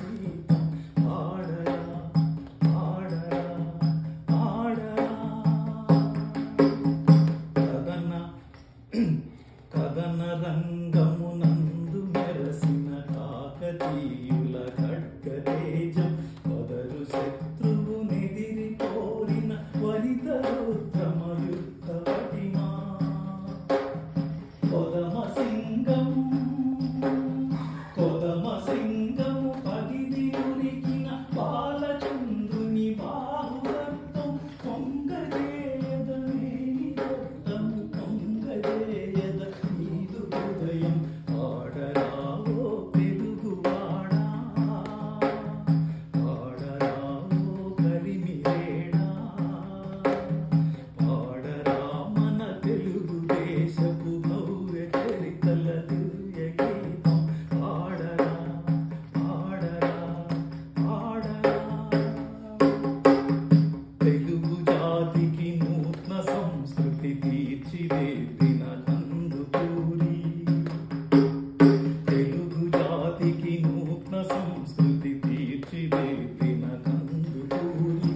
గీతం ఆడరా ఆడరా ఆడరా కథన రంగమునందు మెరసిన కాకతీయుల ఖడ్గతేజం పదరు శత్రువు నెదిరి కోరిన వనితరుద్రమ యుద్ధ పటిమా కొదమ సింగము పగిది ఉరికిన బాలచంద్రుని బాహువర్తం పొంగజేయద మేని రక్తము పొంగజేయద నీదు హృదయం ఆడరావో తెలుగువాడా ఆడరావో కలిమిరేడా ఆడరా మన తెలుగు దేశపు భవ్య చరితల దివ్య గీతం ఆడరా ఆడరా ఆడరా తెలుగు జాతికి నూతన సంస్కృతి తీర్చిదిద్దిన కందుకూరి తెలుగు జాతికి నూతన సంస్కృతి తీర్చిదిద్దిన కందుకూరి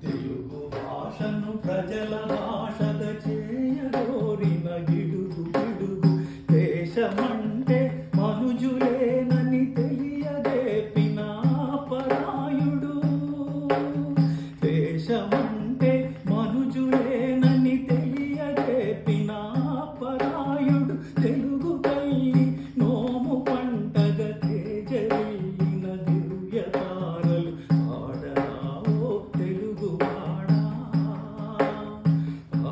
తెలుగు భాషను ప్రజల భాషద చేయగోరిన గిడుగు గిడుగు దేశమంటే మనుజులేనని తెలియదేపిన పరాయుడు దేశమంటే మనుజులేనని తెలియదేపిన పరాయుడు తెలుగు తల్లి నోము పంటగ తేజరిల్లిన దివ్య తారలు ఆడరావో తెలుగువాడా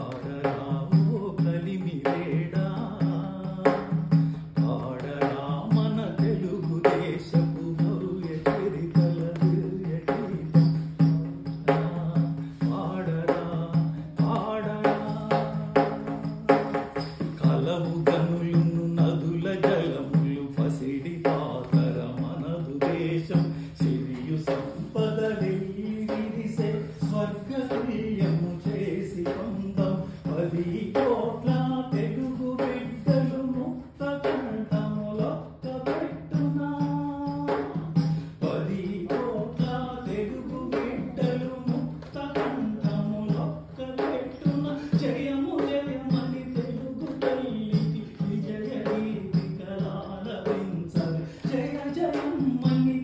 ఆడరావో కలిమిరేడా ఆడరా మన తెలుగు దేశపు భవ్య చరితల దివ్య గీతం ఆడరా ఆడరా కలవు గనులును నదుల జలములు పసిడి పాతర మనదు దేశం సిరియు సంపద విరిసే స్వర్గ ప్రియము చేసి పొందం 10 కోట్ల తెలుగు బిడ్డలు ముక్త కంఠములొక్క పెట్టునా 10 కోట్ల తెలుగు బిడ్డలు ముక్త కంఠములొక్క పెట్టునా జయము జయమని తెలుగు తల్లికి విజయ గీతికలాలపించరు జయ జయమని